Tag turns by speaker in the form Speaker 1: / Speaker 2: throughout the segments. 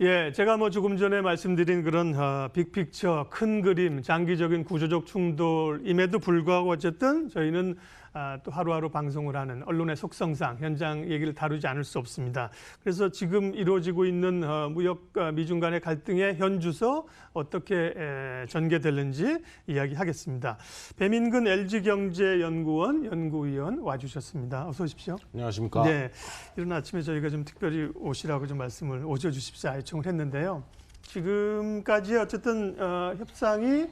Speaker 1: 예, 제가 뭐 조금 전에 말씀드린 그런 빅픽처, 큰 그림, 장기적인 구조적 충돌임에도 불구하고 어쨌든 저희는 또 하루하루 방송을 하는 언론의 속성상 현장 얘기를 다루지 않을 수 없습니다. 그래서 지금 이루어지고 있는 무역 미중 간의 갈등의 현주소 어떻게 전개되는지 이야기하겠습니다. 배민근 LG경제연구원 연구위원 와주셨습니다. 어서 오십시오.
Speaker 2: 안녕하십니까.
Speaker 1: 네, 이른 아침에 저희가 좀 특별히 오시라고 좀 말씀을 오셔주십시오 요청을 했는데요. 지금까지 어쨌든 협상이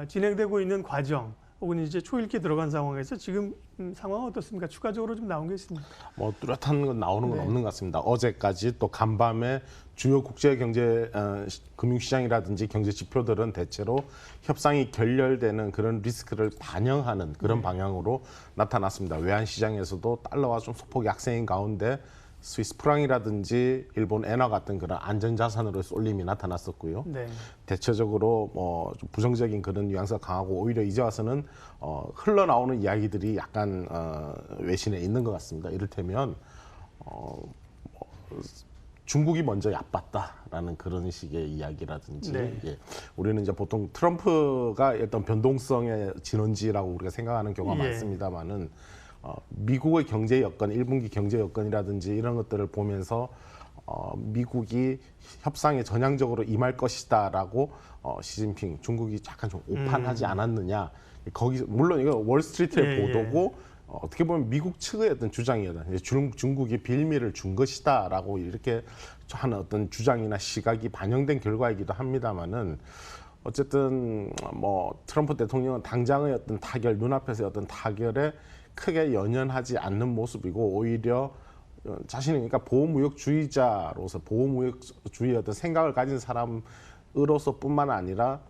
Speaker 1: 진행되고 있는 과정 혹은 이제 초읽기 들어간 상황에서 지금 상황은 어떻습니까? 추가적으로 좀 나온 게 있습니까?
Speaker 2: 뭐 뚜렷한 건 나오는 건
Speaker 1: 네.
Speaker 2: 없는 것 같습니다. 어제까지 또 간밤에 주요 국제 경제 금융시장이라든지 경제 지표들은 대체로 협상이 결렬되는 그런 리스크를 반영하는 그런 방향으로 나타났습니다. 외환 시장에서도 달러와 좀 소폭 약세인 가운데 스위스 프랑이라든지 일본 엔화 같은 그런 안전자산으로의 쏠림이 나타났었고요.
Speaker 1: 네.
Speaker 2: 대체적으로 뭐 좀 부정적인 그런 뉘앙스가 강하고 오히려 이제 와서는 흘러나오는 이야기들이 약간 외신에 있는 것 같습니다. 이를테면 중국이 먼저 얕봤다라는 그런 식의 이야기라든지
Speaker 1: 네.
Speaker 2: 예. 우리는 이제 보통 트럼프가 어떤 변동성의 진원지라고 우리가 생각하는 경우가
Speaker 1: 예.
Speaker 2: 많습니다만은 미국의 경제 여건, 1분기 경제 여건이라든지 이런 것들을 보면서 미국이 협상에 전향적으로 임할 것이다라고 시진핑 중국이 약간 좀 오판하지 않았느냐. 거기 물론 이거 월스트리트의
Speaker 1: 예,
Speaker 2: 보도고 어떻게 보면 미국 측의 어떤 주장이다. 중국이 빌미를 준 것이다라고 이렇게 하는 어떤 주장이나 시각이 반영된 결과이기도 합니다만은. 어쨌든 뭐 트럼프 대통령은 당장의 어떤 타결, 눈앞에서의 어떤 타결에 크게 연연하지 않는 모습이고 오히려 자신이 그러니까 보호무역주의자로서 보호무역주의의 어떤 생각을 가진 사람으로서뿐만 아니라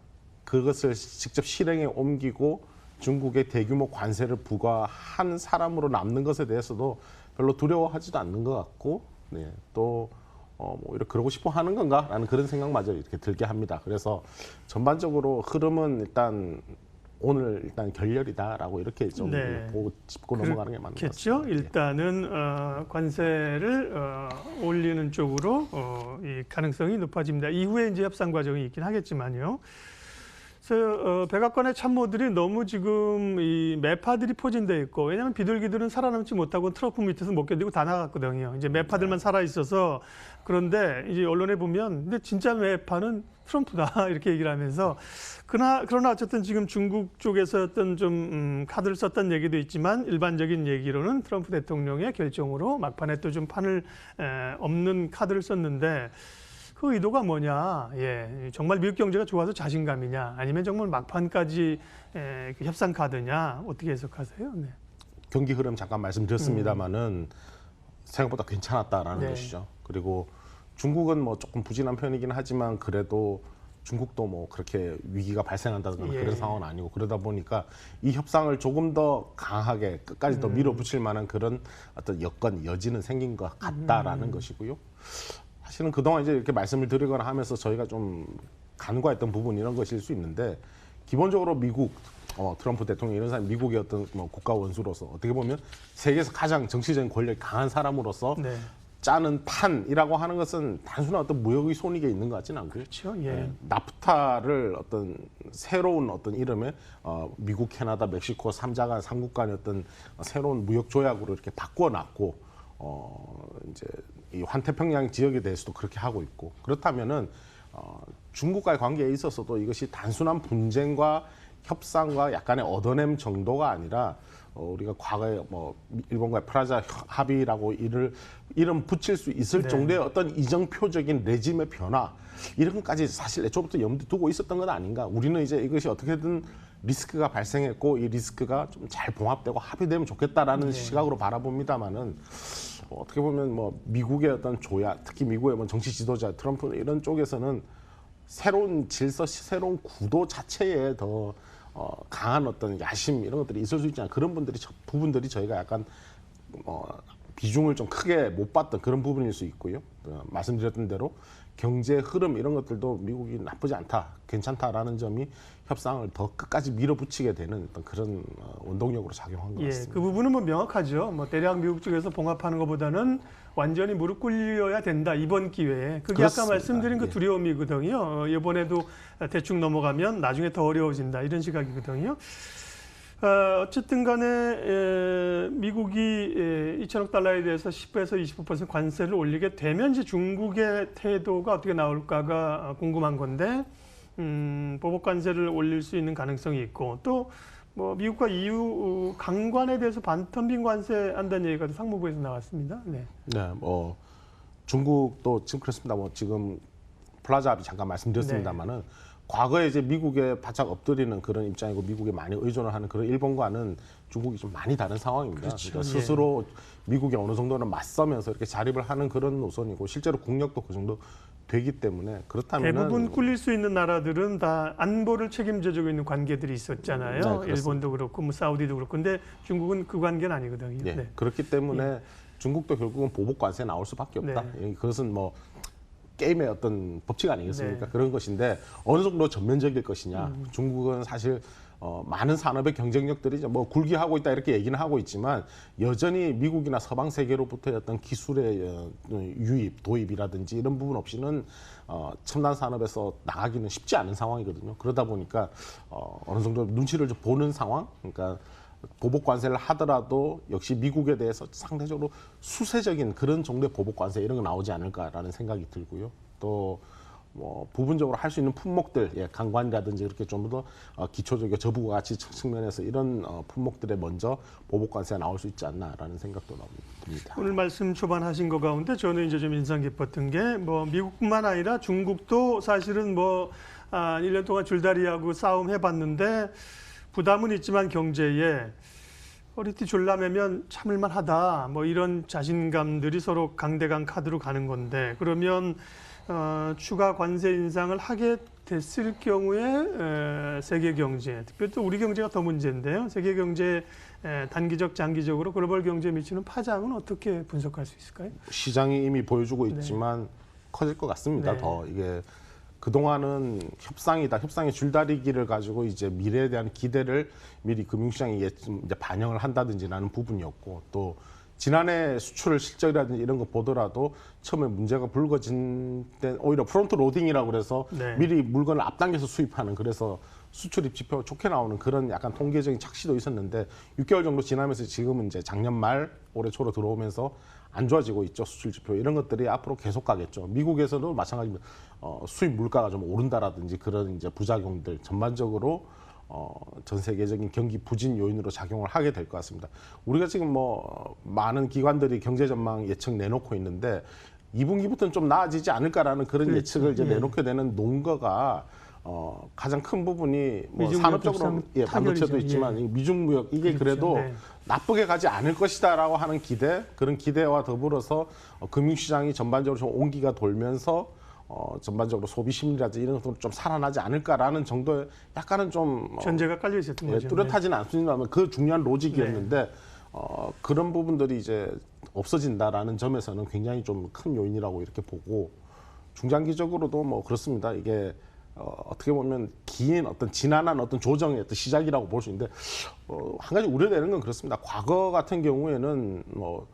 Speaker 2: 그것을 직접 실행에 옮기고 중국의 대규모 관세를 부과한 사람으로 남는 것에 대해서도 별로 두려워하지도 않는 것 같고 네, 또 뭐 이렇게 그러고 싶어 하는 건가라는 그런 생각마저 이렇게 들게 합니다. 그래서 전반적으로 흐름은 일단 오늘 일단 결렬이다라고 이렇게 좀
Speaker 1: 네.
Speaker 2: 보고 짚고 넘어가는 게 맞는 것
Speaker 1: 그렇겠죠.
Speaker 2: 같습니다.
Speaker 1: 일단은 관세를 올리는 쪽으로 이 가능성이 높아집니다. 이후에 이제 협상 과정이 있긴 하겠지만요. 그래서 백악관의 참모들이 너무 지금 이 매파들이 포진돼 있고 왜냐하면 비둘기들은 살아남지 못하고 트럼프 밑에서 못 견디고 다 나갔거든요. 이제 매파들만 살아 있어서 그런데 이제 언론에 보면 근데 진짜 매파는 트럼프다 이렇게 얘기를 하면서 그러나 어쨌든 지금 중국 쪽에서 어떤 좀 카드를 썼던 얘기도 있지만 일반적인 얘기로는 트럼프 대통령의 결정으로 막판에 또 좀 판을 없는 카드를 썼는데 그 의도가 뭐냐? 예, 정말 미국 경제가 좋아서 자신감이냐? 아니면 정말 막판까지 그 협상 카드냐? 어떻게 해석하세요? 네.
Speaker 2: 경기 흐름 잠깐 말씀드렸습니다만은 생각보다 괜찮았다라는
Speaker 1: 네.
Speaker 2: 것이죠. 그리고 중국은 뭐 조금 부진한 편이긴 하지만 그래도 중국도 뭐 그렇게 위기가 발생한다든가
Speaker 1: 예.
Speaker 2: 그런 상황은 아니고 그러다 보니까 이 협상을 조금 더 강하게 끝까지 더 밀어붙일 만한 그런 어떤 여지는 생긴 것 같다라는 것이고요. 사실은 그동안 이제 이렇게 말씀을 드리거나 하면서 저희가 좀 간과했던 부분 이런 것일 수 있는데 기본적으로 미국 트럼프 대통령 이런 사람이 미국의 어떤 뭐 국가 원수로서 어떻게 보면 세계에서 가장 정치적인 권력이 강한 사람으로서
Speaker 1: 네.
Speaker 2: 짜는 판이라고 하는 것은 단순한 어떤 무역의 손익에 있는 것 같지는 않고요.
Speaker 1: 그렇죠. 예.
Speaker 2: 나프타를 어떤 새로운 어떤 이름의 미국, 캐나다, 멕시코 3자간 3국 간의 어떤 새로운 무역 조약으로 이렇게 바꿔놨고 이제 이 환태평양 지역에 대해서도 그렇게 하고 있고 그렇다면은 중국과의 관계에 있어서도 이것이 단순한 분쟁과 협상과 약간의 얻어냄 정도가 아니라 우리가 과거에 뭐 일본과의 프라자 합의라고 이름 붙일 수 있을
Speaker 1: 네.
Speaker 2: 정도의 어떤 이정표적인 레짐의 변화 이런 것까지 사실 애초부터 염두에 두고 있었던 건 아닌가. 우리는 이제 이것이 어떻게든 리스크가 발생했고 이 리스크가 좀 잘 봉합되고 합의되면 좋겠다라는 시각으로 바라봅니다만은 어떻게 보면 뭐 미국의 어떤 조약, 특히 미국의 뭐 정치 지도자 트럼프 이런 쪽에서는 새로운 질서, 새로운 구도 자체에 더 강한 어떤 야심 이런 것들이 있을 수 있지 않나 그런 부분들이 저희가 약간 비중을 좀 크게 못 봤던 그런 부분일 수 있고요. 말씀드렸던 대로 경제 흐름 이런 것들도 미국이 나쁘지 않다, 괜찮다라는 점이 협상을 더 끝까지 밀어붙이게 되는 어떤 그런 원동력으로 작용한 것
Speaker 1: 예,
Speaker 2: 같습니다.
Speaker 1: 그 부분은 뭐 명확하죠. 뭐 대략 미국 쪽에서 봉합하는 것보다는 완전히 무릎 꿇려야 된다 이번 기회에. 그게
Speaker 2: 그렇습니다.
Speaker 1: 아까 말씀드린 그
Speaker 2: 예.
Speaker 1: 두려움이거든요. 이번에도 대충 넘어가면 나중에 더 어려워진다 이런 시각이거든요. 어쨌든 간에 미국이 2천억 달러에 대해서 10에서 25% 관세를 올리게 되면 이제 중국의 태도가 어떻게 나올까가 궁금한 건데 보복 관세를 올릴 수 있는 가능성이 있고 또 뭐 미국과 EU 강관에 대해서 반텀빙 관세 한다는 얘기가 상무부에서 나왔습니다. 네.
Speaker 2: 네, 뭐 중국도 지금 그렇습니다. 뭐 지금 플라자 합의 잠깐 말씀드렸습니다만은 과거에 이제 미국에 바짝 엎드리는 그런 입장이고 미국에 많이 의존을 하는 그런 일본과는 중국이 좀 많이 다른 상황입니다.
Speaker 1: 그렇죠.
Speaker 2: 그러니까 스스로 미국에 어느 정도는 맞서면서 이렇게 자립을 하는 그런 노선이고 실제로 국력도 그 정도 되기 때문에 그렇다면
Speaker 1: 대부분 꿀릴 수 있는 나라들은 다 안보를 책임져주고 있는 관계들이 있었잖아요.
Speaker 2: 네, 그렇습니다.
Speaker 1: 일본도 그렇고 뭐 사우디도 그렇고. 근데 중국은 그 관계는 아니거든요.
Speaker 2: 예,
Speaker 1: 네.
Speaker 2: 그렇기 때문에 중국도 결국은 보복 관세 나올 수밖에 없다. 예, 그것은 뭐 게임의 어떤 법칙 아니겠습니까?
Speaker 1: 네.
Speaker 2: 그런 것인데 어느 정도 전면적일 것이냐. 중국은 사실 많은 산업의 경쟁력들이 이제 뭐 굴기하고 있다 이렇게 얘기는 하고 있지만 여전히 미국이나 서방 세계로부터의 어떤 기술의 유입, 도입이라든지 이런 부분 없이는 첨단 산업에서 나가기는 쉽지 않은 상황이거든요. 그러다 보니까 어느 정도 눈치를 좀 보는 상황. 그러니까 보복 관세를 하더라도 역시 미국에 대해서 상대적으로 수세적인 그런 정도의 보복 관세 이런 거 나오지 않을까라는 생각이 들고요. 또 뭐 부분적으로 할 수 있는 품목들, 예, 강관이라든지 이렇게 좀 더 기초적이고 저부가 가치 측면에서 이런 품목들에 먼저 보복 관세가 나올 수 있지 않나라는 생각도 듭니다.
Speaker 1: 오늘 말씀 초반하신 것 가운데 저는 이제 좀 인상 깊었던 게 뭐 미국뿐만 아니라 중국도 사실은 뭐 1년 동안 줄다리하고 싸움 해봤는데 부담은 있지만 경제에 허리띠 졸라매면 참을만 하다. 뭐 이런 자신감들이 서로 강대강 카드로 가는 건데 그러면 추가 관세 인상을 하게 됐을 경우에 세계 경제, 특별히 또 우리 경제가 더 문제인데요. 세계 경제 단기적, 장기적으로 글로벌 경제에 미치는 파장은 어떻게 분석할 수 있을까요?
Speaker 2: 시장이 이미 보여주고 있지만 커질 것 같습니다.
Speaker 1: 네.
Speaker 2: 더 이게 그동안은 협상이다. 협상의 줄다리기를 가지고 이제 미래에 대한 기대를 미리 금융시장에 이제 반영을 한다든지라는 부분이었고 또 지난해 수출 실적이라든지 이런 거 보더라도 처음에 문제가 불거진 때 오히려 프론트 로딩이라고 그래서
Speaker 1: 네.
Speaker 2: 미리 물건을 앞당겨서 수입하는 그래서 수출입 지표가 좋게 나오는 그런 약간 통계적인 착시도 있었는데 6개월 정도 지나면서 지금은 이제 작년 말 올해 초로 들어오면서 안 좋아지고 있죠. 수출 지표 이런 것들이 앞으로 계속 가겠죠. 미국에서도 마찬가지입니다. 수입 물가가 좀 오른다라든지 그런 이제 부작용들 전반적으로 전 세계적인 경기 부진 요인으로 작용을 하게 될 것 같습니다. 우리가 지금 뭐 많은 기관들이 경제 전망 예측 내놓고 있는데 2분기부터는 좀 나아지지 않을까라는 그런
Speaker 1: 그렇죠.
Speaker 2: 예측을 이제
Speaker 1: 예.
Speaker 2: 내놓게 되는 논거가 가장 큰 부분이 뭐
Speaker 1: 미중
Speaker 2: 산업적으로
Speaker 1: 무역
Speaker 2: 예,
Speaker 1: 협상
Speaker 2: 반도체도
Speaker 1: 타결이죠.
Speaker 2: 있지만 이 미중 무역 이게
Speaker 1: 그렇죠.
Speaker 2: 그래도
Speaker 1: 네.
Speaker 2: 나쁘게 가지 않을 것이다라고 하는 기대 그런 기대와 더불어서 금융시장이 전반적으로 좀 온기가 돌면서 전반적으로 소비 심리라든지 이런 것도 좀 살아나지 않을까라는 정도의 약간은 좀
Speaker 1: 전제가 깔려 있었던
Speaker 2: 예,
Speaker 1: 거죠.
Speaker 2: 뚜렷하지는 않습니다만 그 중요한 로직이었는데 그런 부분들이 이제 없어진다라는 점에서는 굉장히 좀 큰 요인이라고 이렇게 보고 중장기적으로도 뭐 그렇습니다. 이게 어떻게 보면 긴 어떤 지난한 어떤 조정의 어떤 시작이라고 볼 수 있는데 한 가지 우려되는 건 그렇습니다. 과거 같은 경우에는 뭐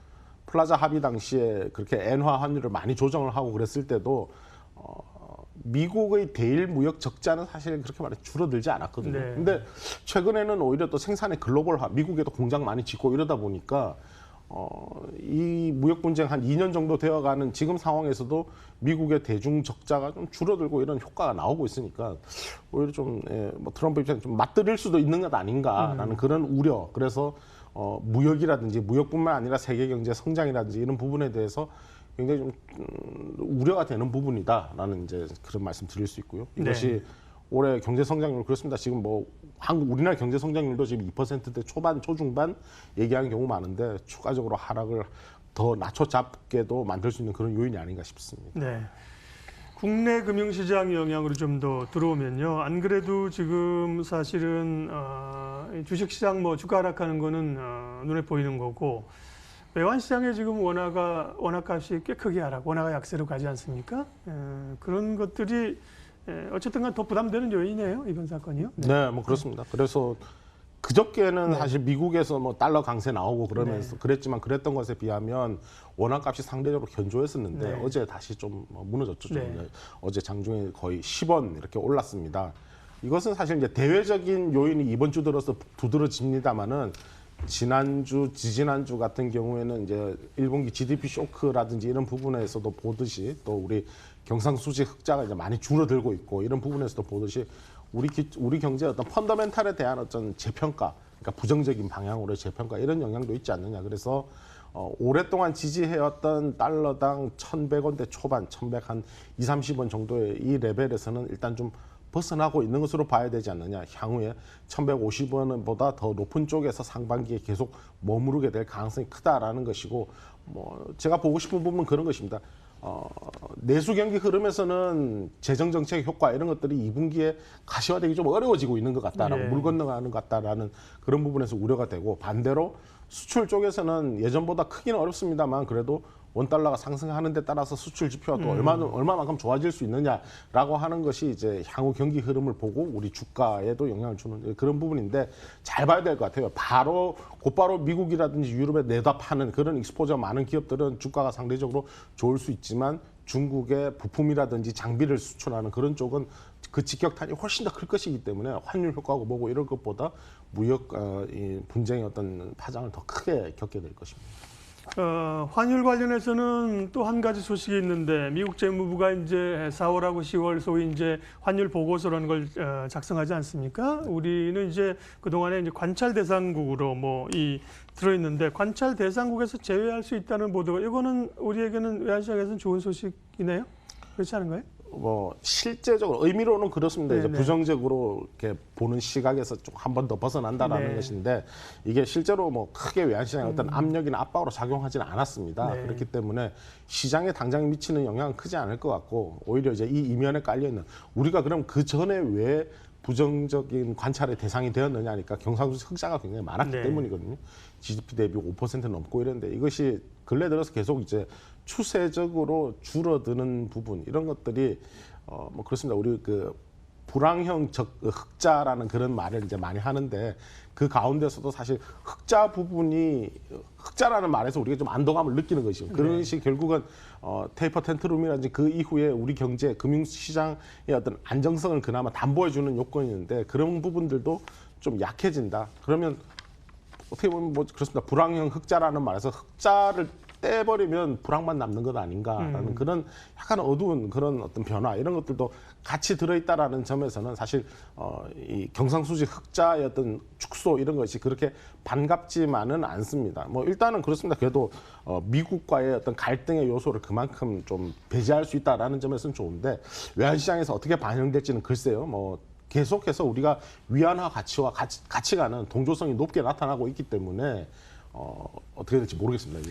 Speaker 2: 플라자 합의 당시에 그렇게 엔화 환율을 많이 조정을 하고 그랬을 때도 미국의 대일 무역 적자는 사실 그렇게 많이 줄어들지 않았거든요.
Speaker 1: 네.
Speaker 2: 근데 최근에는 오히려 또 생산의 글로벌화, 미국에도 공장 많이 짓고 이러다 보니까 이 무역 분쟁 한 2년 정도 되어가는 지금 상황에서도 미국의 대중 적자가 좀 줄어들고 이런 효과가 나오고 있으니까 오히려 좀 뭐 트럼프 입장에 좀 맞들일 수도 있는 것 아닌가라는 그런 우려. 그래서 무역이라든지 무역뿐만 아니라 세계 경제 성장이라든지 이런 부분에 대해서 굉장히 좀 우려가 되는 부분이다라는 이제 그런 말씀 드릴 수 있고요. 이것이 올해 경제 성장률 그렇습니다. 지금 뭐 우리나라 경제 성장률도 지금 2%대 초반 초중반 얘기하는 경우 많은데 추가적으로 하락을 더 낮춰잡게도 만들 수 있는 그런 요인이 아닌가 싶습니다.
Speaker 1: 네. 국내 금융시장 영향으로 좀 더 들어오면요. 안 그래도 지금 사실은 주식시장 뭐 주가 하락하는 거는 눈에 보이는 거고 외환 시장에 지금 원화값이 꽤 크게 하락, 원화가 약세로 가지 않습니까? 그런 것들이 어쨌든 간 더 부담되는 요인이에요, 이번 사건이요.
Speaker 2: 네, 뭐 그렇습니다. 그래서 그저께는 사실 미국에서 뭐 달러 강세 나오고 그러면서 그랬지만 그랬던 것에 비하면 원화값이 상대적으로 견조했었는데 어제 다시 좀 무너졌죠. 어제 장중에 거의 10원 이렇게 올랐습니다. 이것은 사실 이제 대외적인 요인이 이번 주 들어서 두드러집니다만은 지난주, 지지난주 같은 경우에는 이제 1분기 GDP 쇼크라든지 이런 부분에서도 보듯이 또 우리 경상수지 흑자가 이제 많이 줄어들고 있고 이런 부분에서도 보듯이 우리 경제의 어떤 펀더멘탈에 대한 어떤 재평가, 그러니까 부정적인 방향으로의 재평가 이런 영향도 있지 않느냐. 그래서 오랫동안 지지해왔던 달러당 1,100원대 초반, 1,100한 230원 정도의 이 레벨에서는 일단 좀 벗어나고 있는 것으로 봐야 되지 않느냐. 향후에 1,150원보다 더 높은 쪽에서 상반기에 계속 머무르게 될 가능성이 크다라는 것이고, 뭐 제가 보고 싶은 부분은 그런 것입니다. 내수 경기 흐름에서는 재정 정책 효과 이런 것들이 2분기에 가시화되기 좀 어려워지고 있는 것 같다라고 물 건너가는 것 같다라는 그런 부분에서 우려가 되고, 반대로 수출 쪽에서는 예전보다 크기는 어렵습니다만 그래도 원달러가 상승하는 데 따라서 수출 지표가 또 얼마만큼 좋아질 수 있느냐라고 하는 것이 이제 향후 경기 흐름을 보고 우리 주가에도 영향을 주는 그런 부분인데 잘 봐야 될 것 같아요. 곧바로 미국이라든지 유럽에 내다 파는 그런 익스포저가 많은 기업들은 주가가 상대적으로 좋을 수 있지만 중국의 부품이라든지 장비를 수출하는 그런 쪽은 그 직격탄이 훨씬 더 클 것이기 때문에 환율 효과고 뭐고 이런 것보다 무역 분쟁의 어떤 파장을 더 크게 겪게 될 것입니다.
Speaker 1: 환율 관련해서는 또 한 가지 소식이 있는데 미국 재무부가 이제 4월하고 10월 소위 이제 환율 보고서라는 걸 작성하지 않습니까? 우리는 이제 그동안에 이제 관찰 대상국으로 들어 있는데 관찰 대상국에서 제외할 수 있다는 보도가 이거는 우리에게는 외환시장에서는 좋은 소식이네요. 그렇지 않은가요?
Speaker 2: 뭐 실제적으로 의미로는 그렇습니다. 이제 부정적으로 이렇게 보는 시각에서 좀 한 번 더 벗어난다라는 것인데 이게 실제로 뭐 크게 외환시장에 어떤 압력이나 압박으로 작용하지는 않았습니다. 그렇기 때문에 시장에 당장 미치는 영향은 크지 않을 것 같고 오히려 이제 이 이면에 깔려 있는 우리가 그럼 그 전에 왜 부정적인 관찰의 대상이 되었느냐니까 경상수지 흑자가 굉장히 많았기 때문이거든요. GDP 대비 5% 넘고 이런데 이것이 근래 들어서 계속 이제 추세적으로 줄어드는 부분 이런 것들이 뭐 그렇습니다. 우리 그 불황형 흑자라는 그런 말을 이제 많이 하는데 그 가운데서도 사실 흑자 부분이 흑자라는 말에서 우리가 좀 안도감을 느끼는 것이죠. 그런 것이 결국은 테이퍼 텐트룸이라든지 그 이후에 우리 경제 금융시장의 어떤 안정성을 그나마 담보해주는 요건이었는데 그런 부분들도 좀 약해진다. 그러면 어떻게 보면 뭐 그렇습니다. 불황형 흑자라는 말에서 흑자를 떼버리면 불황만 남는 것 아닌가라는 그런 약간 어두운 그런 어떤 변화 이런 것들도 같이 들어있다라는 점에서는 사실 이 경상수지 흑자의 어떤 축소 이런 것이 그렇게 반갑지만은 않습니다. 뭐 일단은 그렇습니다. 그래도 미국과의 어떤 갈등의 요소를 그만큼 좀 배제할 수 있다라는 점에서는 좋은데 외환시장에서 어떻게 반영될지는 글쎄요. 뭐 계속해서 우리가 위안화 가치와 가치가는 동조성이 높게 나타나고 있기 때문에 어떻게 될지 모르겠습니다.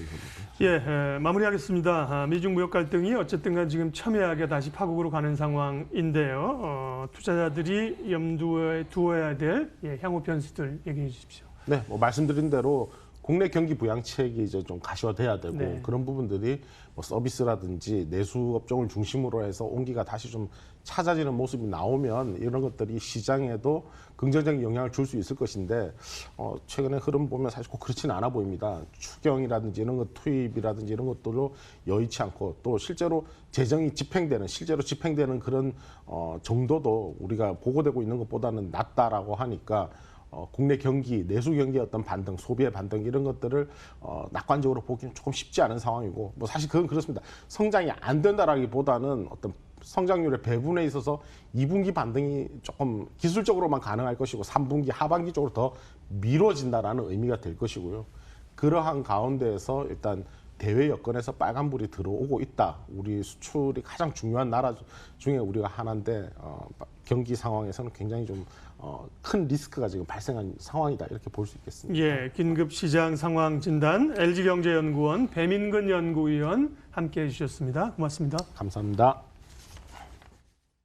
Speaker 1: 마무리하겠습니다. 미중 무역 갈등이 어쨌든간 지금 첨예하게 다시 파국으로 가는 상황인데요. 투자자들이 염두에 두어야 될 향후 변수들 얘기해 주십시오.
Speaker 2: 네, 뭐 말씀드린 대로 국내 경기 부양책이 이제 좀 가시화돼야 되고 그런 부분들이 뭐 서비스라든지 내수 업종을 중심으로 해서 온기가 다시 좀 찾아지는 모습이 나오면 이런 것들이 시장에도 긍정적인 영향을 줄 수 있을 것인데 최근에 흐름 보면 사실 꼭 그렇지는 않아 보입니다. 추경이라든지 이런 것 투입이라든지 이런 것들로 여의치 않고 또 실제로 재정이 실제로 집행되는 그런 정도도 우리가 보고되고 있는 것보다는 낮다라고 하니까 국내 경기, 내수 경기의 어떤 반등, 소비의 반등 이런 것들을 낙관적으로 보기는 조금 쉽지 않은 상황이고 뭐 사실 그건 그렇습니다. 성장이 안 된다라기보다는 어떤 성장률의 배분에 있어서 2분기 반등이 조금 기술적으로만 가능할 것이고 3분기 하반기 쪽으로 더 미뤄진다라는 의미가 될 것이고요. 그러한 가운데에서 일단 대외 여건에서 빨간불이 들어오고 있다. 우리 수출이 가장 중요한 나라 중에 우리가 하나인데 경기 상황에서는 굉장히 좀 큰 리스크가 지금 발생한 상황이다. 이렇게 볼 수 있겠습니다.
Speaker 1: 긴급 시장 상황 진단 LG경제연구원 배민근 연구위원 함께해 주셨습니다. 고맙습니다.
Speaker 2: 감사합니다.